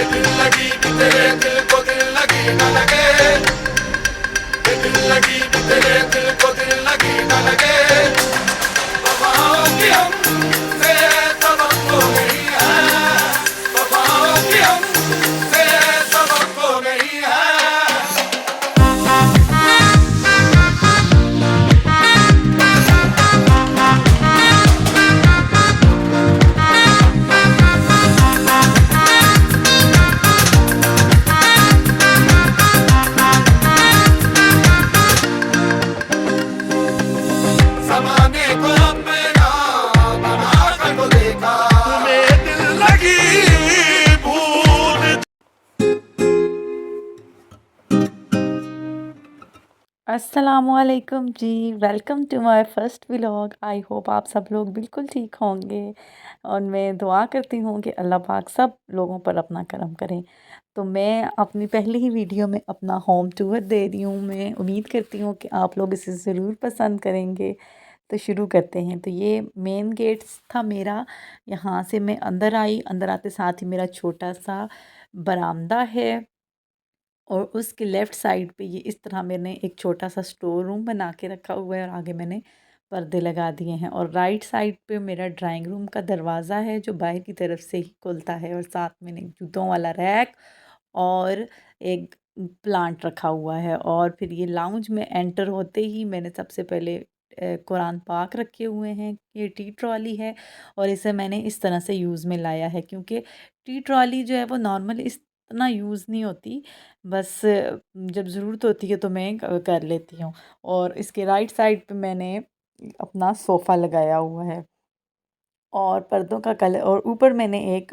दिल लगी कि तेरे दिल को दिल लगी न लगे, दिल लगी कि तेरे दिल को दिल लगी न लगे। वफाओं की हमसे सबक तो नहीं है, वफाओं की हमसे सबक तो नहीं है। ज़माने को अपना बना कर तो देखा, तुम्हें दिल लगी भूल। अस्सलामुअलैकुम जी, welcome to my first vlog. I hope आप सब लोग बिल्कुल ठीक होंगे और मैं दुआ करती हूँ कि अल्लाह पाक सब लोगों पर अपना करम करें। तो मैं अपनी पहली ही वीडियो में अपना होम टूर दे रही हूँ। मैं उम्मीद करती हूँ कि आप लोग इसे ज़रूर पसंद करेंगे। तो शुरू करते हैं। तो ये मेन गेट था मेरा, यहाँ से मैं अंदर आई। अंदर आते साथ ही मेरा छोटा सा बरामदा है और उसके लेफ़्ट साइड पे ये इस तरह मैंने एक छोटा सा स्टोर रूम बना के रखा हुआ है और आगे मैंने पर्दे लगा दिए हैं। और राइट साइड पे मेरा ड्राइंग रूम का दरवाज़ा है जो बाहर की तरफ से ही खुलता है और साथ में एक जूतों वाला रैक और एक प्लांट रखा हुआ है। और फिर ये लाउंज में एंटर होते ही मैंने सबसे पहले कुरान पाक रखे हुए हैं। ये टी ट्रॉली है और इसे मैंने इस तरह से यूज़ में लाया है क्योंकि टी ट्रॉली जो है वो नॉर्मल इतना यूज़ नहीं होती, बस जब ज़रूरत होती है तो मैं कर लेती हूँ। और इसके राइट साइड पे मैंने अपना सोफ़ा लगाया हुआ है और पर्दों का कलर, और ऊपर मैंने एक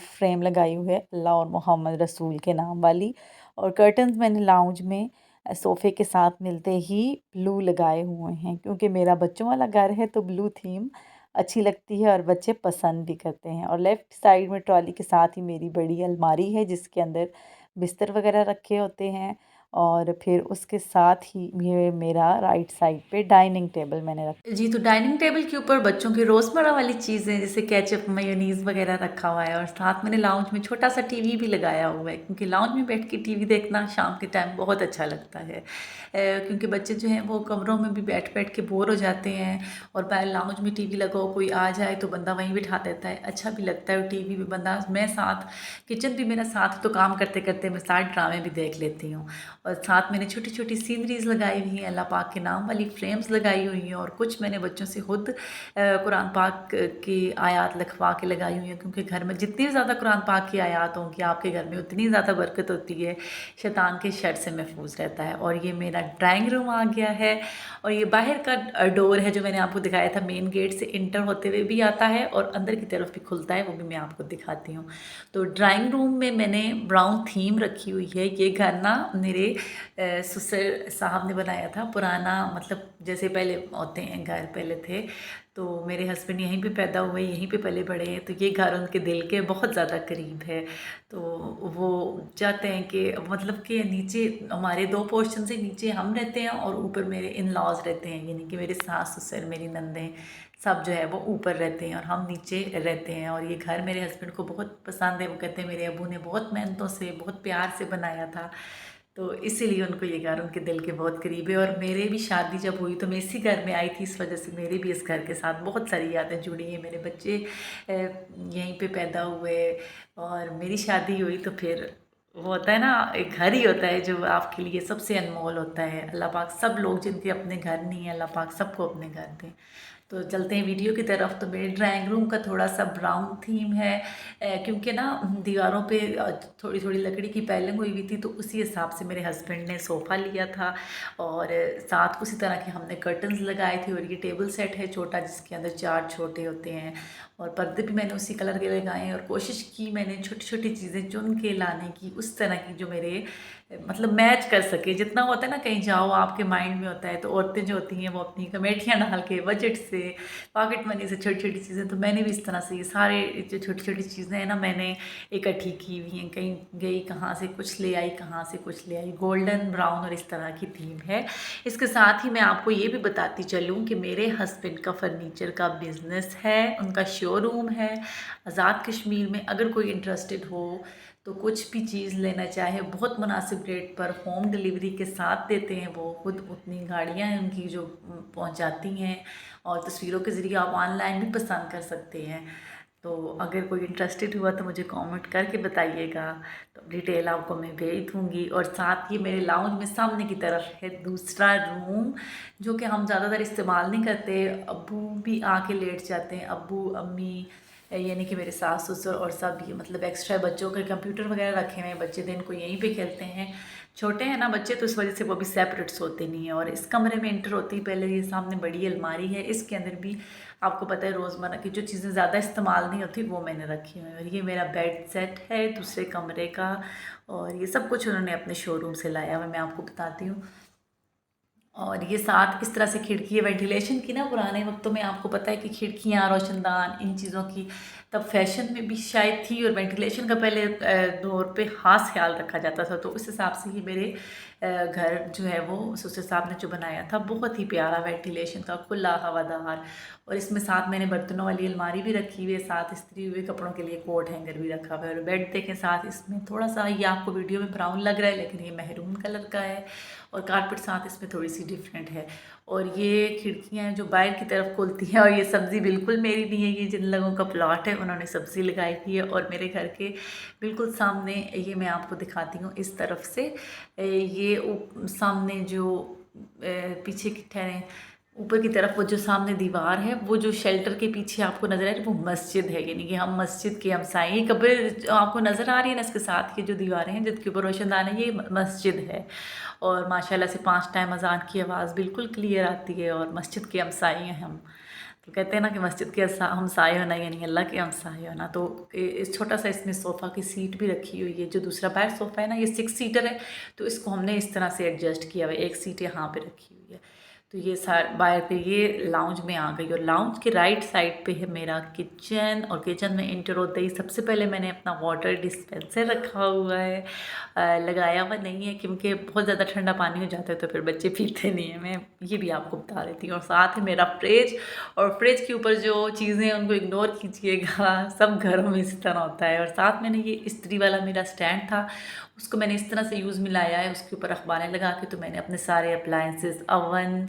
फ्रेम लगाई हुई है अल्लाह और मोहम्मद रसूल के नाम वाली। और कर्टन्स मैंने लाउंज में सोफ़े के साथ मिलते ही ब्लू लगाए हुए हैं क्योंकि मेरा बच्चों वाला घर है तो ब्लू थीम अच्छी लगती है और बच्चे पसंद भी करते हैं। और लेफ़्ट साइड में ट्रॉली के साथ ही मेरी बड़ी अलमारी है जिसके अंदर बिस्तर वगैरह रखे होते हैं। और फिर उसके साथ ही ये मेरा राइट साइड पे डाइनिंग टेबल मैंने रखा जी। तो डाइनिंग टेबल के ऊपर बच्चों की रोज़मर्रा वाली चीज़ें जैसे केचप मेयोनीज़ वगैरह रखा हुआ है और साथ मैंने लाउंज में छोटा सा टीवी भी लगाया हुआ है क्योंकि लाउंज में बैठ के टीवी देखना शाम के टाइम बहुत अच्छा लगता है। क्योंकि बच्चे जो हैं वो कमरों में भी बैठ बैठ के बोर हो जाते हैं और बाहर लाउंज में टीवी लगाओ, कोई आ जाए तो बंदा वहीं बिठा देता है, अच्छा भी लगता है। और टीवी भी बंदा, मैं साथ, किचन भी मेरा साथ, तो काम करते करते मैं साथ ड्रामे भी देख लेती हूँ। और साथ मैंने छोटी छोटी सीनरीज़ लगाई हुई हैं, अल्लाह पाक के नाम वाली फ्रेम्स लगाई हुई हैं और कुछ मैंने बच्चों से खुद कुरान पाक की आयत लिखवा के लगाई हुई हैं क्योंकि घर में जितनी ज़्यादा कुरान पाक की आयत होंगी आपके घर में उतनी ज़्यादा बरकत होती है, शैतान के शर से महफूज रहता है। और ये मेरा ड्राइंग रूम आ गया है और ये बाहर का डोर है जो मैंने आपको दिखाया था, मेन गेट से इंटर होते हुए भी आता है और अंदर की तरफ भी खुलता है, वो भी मैं आपको दिखाती हूँ। तो ड्राइंग रूम में मैंने ब्राउन थीम रखी हुई है। ये घर ना मेरे ससुर साहब ने बनाया था, पुराना, मतलब जैसे पहले होते हैं घर पहले थे, तो मेरे हस्बैंड यहीं पे पैदा हुए, यहीं पे पले बड़े हैं, तो ये घर उनके दिल के बहुत ज़्यादा करीब है। तो वो चाहते हैं कि मतलब कि नीचे हमारे दो पोर्शन से नीचे हम रहते हैं और ऊपर मेरे इन लॉज रहते हैं, यानी कि मेरे सास ससुर, मेरी नंदें सब जो है वो ऊपर रहते हैं और हम नीचे रहते हैं। और ये घर मेरे हस्बैंड को बहुत पसंद है, वो कहते हैं मेरे अबू ने बहुत मेहनतों से, बहुत प्यार से बनाया था, तो इसीलिए उनको ये घर उनके दिल के बहुत करीब है। और मेरे भी शादी जब हुई तो मैं इसी घर में आई थी, इस वजह से मेरे भी इस घर के साथ बहुत सारी यादें जुड़ी हैं। मेरे बच्चे यहीं पे पैदा हुए और मेरी शादी हुई, तो फिर वो होता है ना, एक घर ही होता है जो आपके लिए सबसे अनमोल होता है। अल्लाह पाक सब लोग जिनके अपने घर नहीं है, अल्लाह पाक सबको अपने घर दें। तो चलते हैं वीडियो की तरफ। तो मेरे ड्राइंग रूम का थोड़ा सा ब्राउन थीम है क्योंकि ना दीवारों पे थोड़ी थोड़ी लकड़ी की पैलिंग हुई हुई थी, तो उसी हिसाब से मेरे हस्बैंड ने सोफ़ा लिया था और साथ उसी तरह के हमने कर्टन्स लगाए थे। और ये टेबल सेट है छोटा जिसके अंदर 4 छोटे होते हैं और पर्दे भी मैंने उसी कलर के लगाए हैं। और कोशिश की मैंने छोटी छोटी चीज़ें चुन के लाने की, उस तरह की जो मेरे मतलब मैच कर सके। जितना होता है ना, कहीं जाओ आपके माइंड में होता है, तो औरतें जो होती हैं वो अपनी कमेटियाँ डाल के, बजट से, पॉकेट मनी से छोटी छोटी चीज़ें, तो मैंने भी इस तरह से ये सारे जो छोटी छोटी चीज़ें हैं ना मैंने इकट्ठी की हुई हैं। कहीं गई कहाँ से कुछ ले आई, कहाँ से कुछ ले आई। गोल्डन ब्राउन और इस तरह की थीम है। इसके साथ ही मैं आपको ये भी बताती चलूँ कि मेरे हस्बैंड का फर्नीचर का बिज़नेस है, उनका शोरूम है आज़ाद कश्मीर में। अगर कोई इंटरेस्टेड हो तो कुछ भी चीज़ लेना चाहे बहुत मुनासिब रेट पर होम डिलीवरी के साथ देते हैं वो खुद। उतनी गाड़ियाँ हैं उनकी जो पहुंचाती हैं, और तस्वीरों के ज़रिए आप ऑनलाइन भी पसंद कर सकते हैं। तो अगर कोई इंटरेस्टेड हुआ तो मुझे कमेंट करके बताइएगा, तो डिटेल आपको मैं भेज दूँगी। और साथ ही मेरे लाउंज में सामने की तरफ है दूसरा रूम, जो कि हम ज़्यादातर इस्तेमाल नहीं करते। अब्बू भी आके लेट जाते हैं, अब्बू अम्मी यानी कि मेरे सास ससुर और सब ये मतलब एक्स्ट्रा बच्चों के कंप्यूटर वगैरह रखे हुए हैं, बच्चे दिन को यहीं पे खेलते हैं। छोटे हैं ना बच्चे, तो इस वजह से वो भी सेपरेट सोते नहीं हैं। और इस कमरे में इंटर होती पहले ये सामने बड़ी अलमारी है, इसके अंदर भी आपको पता है रोज़मर्रा की जो चीज़ें ज़्यादा इस्तेमाल नहीं होती वो मैंने रखी हुई हैं। और ये मेरा बेड सेट है दूसरे कमरे का, और ये सब कुछ उन्होंने अपने शोरूम से लाया हुआ, मैं आपको बताती हूँ। और ये साथ इस तरह से खिड़की है वेंटिलेशन की ना, पुराने वक्तों में आपको पता है कि खिड़कियाँ, रोशनदान, इन चीज़ों की तब फैशन में भी शायद थी, और वेंटिलेशन का पहले दौर पे ख़ास ख्याल रखा जाता था। तो उस हिसाब से ही मेरे घर जो है वो ससुर साहब ने जो बनाया था, बहुत ही प्यारा वेंटिलेशन का, खुला हवादार। और इसमें साथ मैंने बर्तनों वाली अलमारी भी रखी हुई है, साथ इस्त्री हुए कपड़ों के लिए कोट हैंगर भी रखा हुआ है। और बेड देखें साथ, इसमें थोड़ा सा ये आपको वीडियो में ब्राउन लग रहा है लेकिन ये मेहरून कलर का है, और कारपेट साथ इसमें थोड़ी सी डिफरेंट है। और ये खिड़कियाँ जो बाहर की तरफ खुलती हैं, और ये सब्ज़ी बिल्कुल मेरी नहीं है, ये जिन लोगों का प्लॉट है उन्होंने सब्ज़ी लगाई हुई है। और मेरे घर के बिल्कुल सामने ये मैं आपको दिखाती हूँ इस तरफ से, ये सामने जो पीछे की ठहरें ऊपर की तरफ वो जो सामने दीवार है, वो जो शेल्टर के पीछे आपको नज़र आ रही है वो मस्जिद है, यानी कि हम मस्जिद के हमसाए कब्र आपको नज़र आ रही है ना, इसके साथ ये जो दीवारें हैं जिसके ऊपर रोशनदान है, ये मस्जिद है। और माशाल्लाह से 5 टाइम अजान की आवाज़ बिल्कुल क्लियर आती है, और मस्जिद के हमसाए हैं हम। तो कहते हैं ना कि मस्जिद के हमसाए होना यानी अल्लाह के हमसाए होना। तो इस छोटा सा इसमें सोफ़ा की सीट भी रखी हुई है, जो दूसरा बाहर सोफ़ा है ना ये 6 सीटर है, तो इसको हमने इस तरह से एडजस्ट किया हुआ है, एक सीट यहाँ पे रखी हुई है। तो ये बाहर पे ये लाउंज में आ गई, और लाउंज के राइट साइड पे है मेरा किचन। और किचन में इंटर होते ही सबसे पहले मैंने अपना वाटर डिस्पेंसर रखा हुआ है, लगाया हुआ नहीं है क्योंकि बहुत ज़्यादा ठंडा पानी हो जाता है तो फिर बच्चे पीते नहीं हैं, मैं ये भी आपको बता देती हूँ। और साथ है मेरा फ्रिज, और फ्रिज के ऊपर जो चीज़ें हैं उनको इग्नोर कीजिएगा, सब घरों में इसी तरह होता है। और साथ मैंने ये इस्त्री वाला मेरा स्टैंड था, उसको मैंने इस तरह से यूज़ में लाया है, उसके ऊपर अखबारें लगा के। तो मैंने अपने सारे appliances, oven,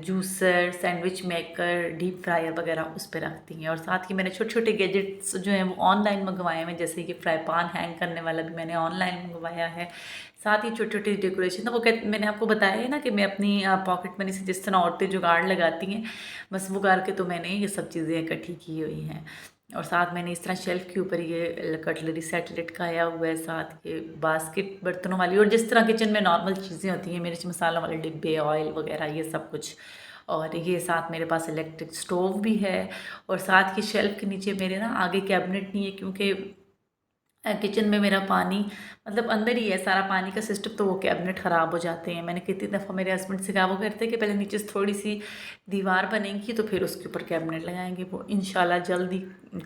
juicer, sandwich maker, deep fryer वगैरह उस पर रखती हैं। और साथ ही मैंने छोटे छोटे गैजेट्स जो हैं वो ऑनलाइन मंगवाए हैं, जैसे कि फ्राई पैन हैंग करने वाला भी मैंने ऑनलाइन मंगवाया है। साथ ही छोटी छोटी डेकोरेशन था, वो मैंने आपको बताया है ना कि मैं अपनी पॉकेट मनी से जिस तरह औरतें जुगाड़ लगाती हैं, बस वो करके तो मैंने ये सब चीज़ें इकट्ठी की हुई हैं। और साथ मैंने इस तरह शेल्फ़ के ऊपर ये कटलरी सेट लटकाया हुआ है, साथ ये बास्केट बर्तनों वाली, और जिस तरह किचन में नॉर्मल चीज़ें होती हैं, मिर्च मसाला वाले डिब्बे, ऑयल वगैरह, ये सब कुछ। और ये साथ मेरे पास इलेक्ट्रिक स्टोव भी है। और साथ की शेल्फ़ के नीचे मेरे ना आगे कैबिनेट नहीं है, क्योंकि किचन में मेरा पानी मतलब अंदर ही है सारा पानी का सिस्टम, तो वो कैबिनेट ख़राब हो जाते हैं। मैंने कितनी दफ़ा मेरे हस्बैंड से कहा, वो कहते हैं कि पहले नीचे से थोड़ी सी दीवार बनेगी तो फिर उसके ऊपर कैबिनेट लगाएंगे। वो इंशाल्लाह जल्दी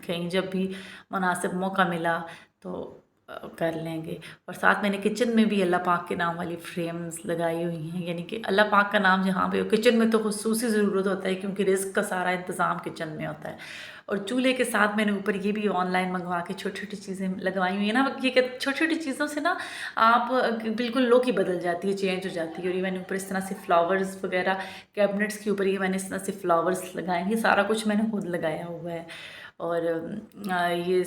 कहीं जब भी मुनासिब मौका मिला तो कर लेंगे। और साथ मैंने किचन में भी अल्लाह पाक के नाम वाली फ्रेम्स लगाई हुई हैं, यानी कि अल्लाह पाक का नाम जहाँ पे हो, किचन में तो खुसूसी ज़रूरत होता है क्योंकि रिज़्क़ का सारा इंतज़ाम किचन में होता है। और चूल्हे के साथ मैंने ऊपर ये भी ऑनलाइन मंगवा के छोटी छोटी चीज़ें लगवाई हुई है ना, ये छोटी छोटी चीज़ों से ना आप बिल्कुल लुक ही बदल जाती है, चेंज हो जाती है। और ये मैंने ऊपर इस तरह से फ्लावर्स वगैरह कैबिनेट्स के ऊपर ये मैंने इस तरह से फ्लावर्स लगाए हैं, ये सारा कुछ मैंने खुद लगाया हुआ है। और ये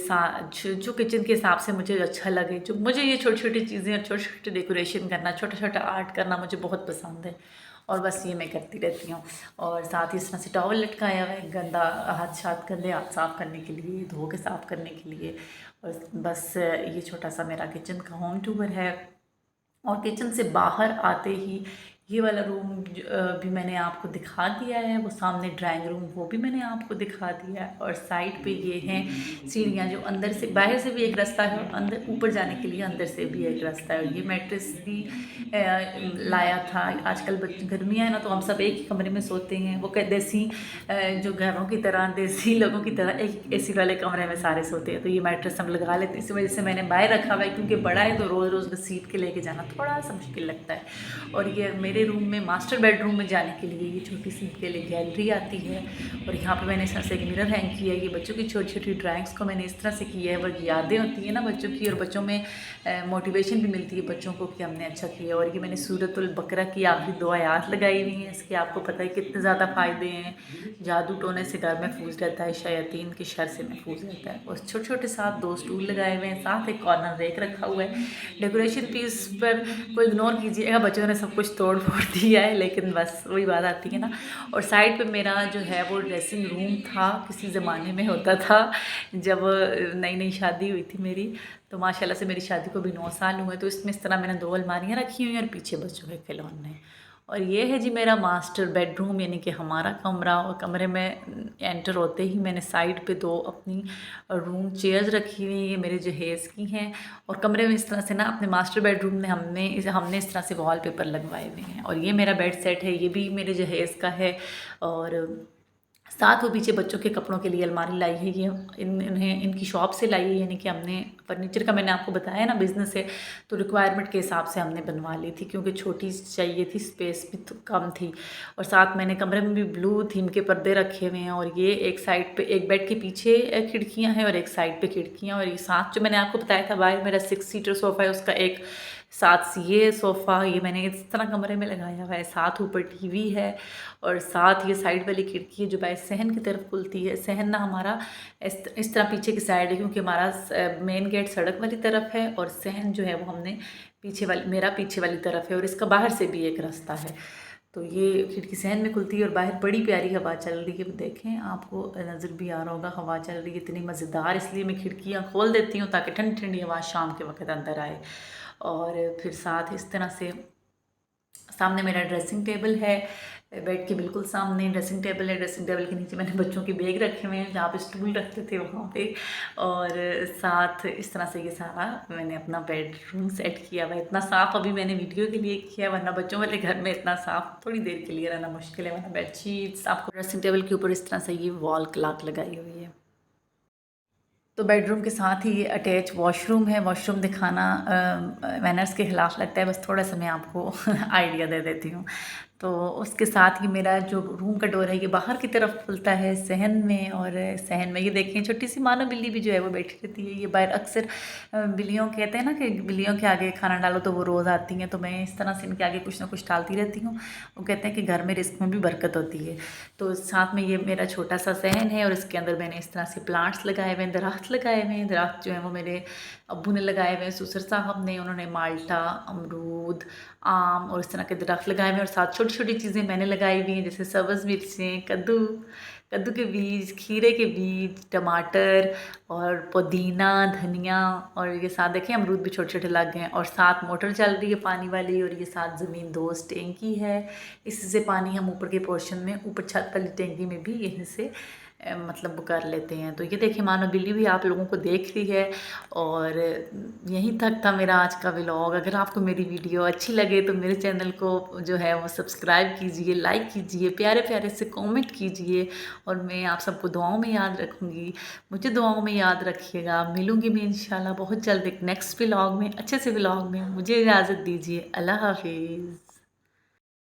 जो किचन के हिसाब से मुझे अच्छा लगे, जो मुझे ये छोटी छोटी चीज़ें और छोटे छोटे डेकोरेशन करना, छोटा छोटा आर्ट करना मुझे बहुत पसंद है, और बस ये मैं करती रहती हूँ। और साथ ही इस तरह से टॉवल लटकाया हुआ है, गंदा गंदे हाथ साफ़ करने के लिए, धो के साफ़ करने के लिए। और बस ये छोटा सा मेरा किचन का होम टूर है। और किचन से बाहर आते ही ये वाला रूम भी मैंने आपको दिखा दिया है, वो सामने ड्राइंग रूम वो भी मैंने आपको दिखा दिया है। और साइड पे ये हैं सीढ़ियाँ, जो अंदर से बाहर से भी एक रास्ता है और अंदर ऊपर जाने के लिए अंदर से भी एक रास्ता है। और ये मैट्रेस भी लाया था, आजकल गर्मियाँ है ना तो हम सब एक ही कमरे में सोते हैं, वो देसी जो घरों की तरह, देसी लोगों की तरह एक एसी वाले कमरे में सारे सोते हैं, तो ये मैट्रेस हम लगा लेते हैं। इसी वजह से मैंने बाहर रखा हुआ है, क्योंकि बड़ा है तो रोज़ रोज़ घसीट के लेके जाना थोड़ा सा मुश्किल लगता है। और ये मेरे मेरे रूम में मास्टर बेडरूम में जाने के लिए ये छोटी सी के लिए गैलरी आती है और यहाँ पे मैंने इस तरह से एक मिरर हैंग किया है। ये बच्चों की छोटी छोटी ड्राइंग्स को मैंने इस तरह से किया है, वो यादें होती है ना बच्चों की, और बच्चों में मोटिवेशन भी मिलती है बच्चों को कि हमने अच्छा किया। और ये मैंने सूरतुल बकरा की आखिरी 2 आयात लगाई हुई हैं। इसके आपको पता है कितने ज़्यादा फ़ायदे हैं। जादू टोने से घर महफूज रहता है, शयातीन की शर से महफूज रहता है। और छोटे छोटे साथ 2 स्टूल लगाए हुए हैं, साथ एक कॉर्नर रेक रखा हुआ है। डेकोरेशन पीस पर कोई इग्नोर कीजिएगा, बच्चों ने सब कुछ तोड़ फोड़ दिया है, लेकिन बस वही बात आती है ना। और साइड पे मेरा जो है वो ड्रेसिंग रूम था, किसी ज़माने में होता था जब नई नई शादी हुई थी मेरी, तो माशाल्लाह से मेरी शादी को भी 9 साल हुए। तो इसमें इस तरह मैंने 2 अलमारियाँ रखी हुई हैं और पीछे बच्चों के खिलौने। और ये है जी मेरा मास्टर बेडरूम, यानी कि हमारा कमरा। और कमरे में एंटर होते ही मैंने साइड पे 2 अपनी रूम चेयर्स रखी हुई हैं, ये मेरे जहेज़ की हैं। और कमरे में इस तरह से ना अपने मास्टर बेडरूम में हमने इस तरह से वॉलपेपर लगवाए हुए हैं। और ये मेरा बेड सेट है, ये भी मेरे जहेज़ का है। और साथ वो पीछे बच्चों के कपड़ों के लिए अलमारी लाई है, ये इन्हें इनकी शॉप से लाई है, यानी कि हमने फर्नीचर का, मैंने आपको बताया ना बिज़नेस है, तो रिक्वायरमेंट के हिसाब से हमने बनवा ली थी, क्योंकि छोटी चाहिए थी, स्पेस भी तो कम थी। और साथ मैंने कमरे में भी ब्लू थीम के पर्दे रखे हुए हैं। और ये एक साइड पे, एक बेड के पीछे खिड़कियाँ हैं और एक साइड पे खिड़कियाँ। और ये साथ जो मैंने आपको बताया था बाहर मेरा 6 सीटर सोफ़ा है, उसका एक साथ ये सोफ़ा ये मैंने इस तरह कमरे में लगाया हुआ है। साथ ऊपर टीवी है और साथ ये साइड वाली खिड़की है जो बाहर सहन की तरफ खुलती है। सहन ना हमारा इस तरह पीछे की साइड है, क्योंकि हमारा मेन गेट सड़क वाली तरफ है और सहन जो है वो हमने मेरा पीछे वाली तरफ है, और इसका बाहर से भी एक रास्ता है। तो ये खिड़की सहन में खुलती है और बाहर बड़ी प्यारी हवा चल रही है। देखें, आपको नज़र भी आ रहा होगा, हवा चल रही है इतनी मज़ेदार। इसलिए मैं खिड़कियाँ खोल देती हूँ ताकि ठंडी ठंडी हवा शाम के वक्त अंदर आए। और फिर साथ इस तरह से सामने मेरा ड्रेसिंग टेबल है, बेड के बिल्कुल सामने ड्रेसिंग टेबल है। ड्रेसिंग टेबल के नीचे मैंने बच्चों के बैग रखे हुए हैं, जहाँ पे स्टूल रखते थे वहाँ पे। और साथ इस तरह से ये सारा मैंने अपना बेडरूम सेट किया हुआ है। इतना साफ़ अभी मैंने वीडियो के लिए किया, वरना बच्चों वाले घर में इतना साफ़ थोड़ी देर के लिए रहना मुश्किल है। वरना बेडशीट्स आपको ड्रेसिंग टेबल के ऊपर इस तरह से ये वॉल क्लॉक लगाई हुई है। तो बेडरूम के साथ ही ये अटैच वॉशरूम है। वॉशरूम दिखाना मैनर्स के ख़िलाफ़ लगता है, बस थोड़ा सा मैं आपको आइडिया दे देती हूँ। तो उसके साथ ही मेरा जो रूम का डोर है ये बाहर की तरफ खुलता है सहन में। और सहन में ये देखें छोटी सी मानो बिल्ली भी जो है वो बैठी रहती है। ये बाहर अक्सर बिल्लियों कहते हैं ना कि बिल्लियों के आगे खाना डालो तो वो रोज़ आती हैं, तो मैं इस तरह से इनके आगे कुछ ना कुछ डालती रहती हूँ। वो कहते हैं कि घर में रिस्क में भी बरकत होती है। तो साथ में ये मेरा छोटा सा सहन है और इसके अंदर मैंने इस तरह से प्लांट्स लगाए हुए हैं, दरख्त लगाए हुए हैं। दरख्त जो है वो मेरे अब्बू ने लगाए हुए हैं, सुसर साहब ने, उन्होंने माल्टा, अमरूद, आम और इस तरह के दरख्त लगाए हुए हैं। और साथ छोटी छोटी चीज़ें मैंने लगाई हुई हैं, जैसे सब्ज़ मिर्चें, कद्दू के बीज, खीरे के बीज, टमाटर और पुदीना, धनिया। और ये साथ देखें अमरूद भी छोटे छोटे लग गए हैं। और साथ मोटर चल रही है पानी वाली, और ये साथ ज़मीन दोस्त टैंकी है। इससे पानी हम ऊपर के पोर्शन में, ऊपर छत वाली टैंकी में भी यहीं से मतलब कर लेते हैं। तो ये देखिए मानो बिल्ली भी आप लोगों को देख रही है। और यहीं तक था मेरा आज का व्लॉग। अगर आपको मेरी वीडियो अच्छी लगे तो मेरे चैनल को जो है वो सब्सक्राइब कीजिए, लाइक कीजिए, प्यारे प्यारे से कमेंट कीजिए। और मैं आप सबको दुआओं में याद रखूँगी, मुझे दुआओं में याद रखिएगा। मिलूँगी मैं इंशाल्लाह बहुत जल्द एक नेक्स्ट व्लॉग में, अच्छे से व्लॉग में। मुझे इजाज़त दीजिए, अल्लाह हाफिज़।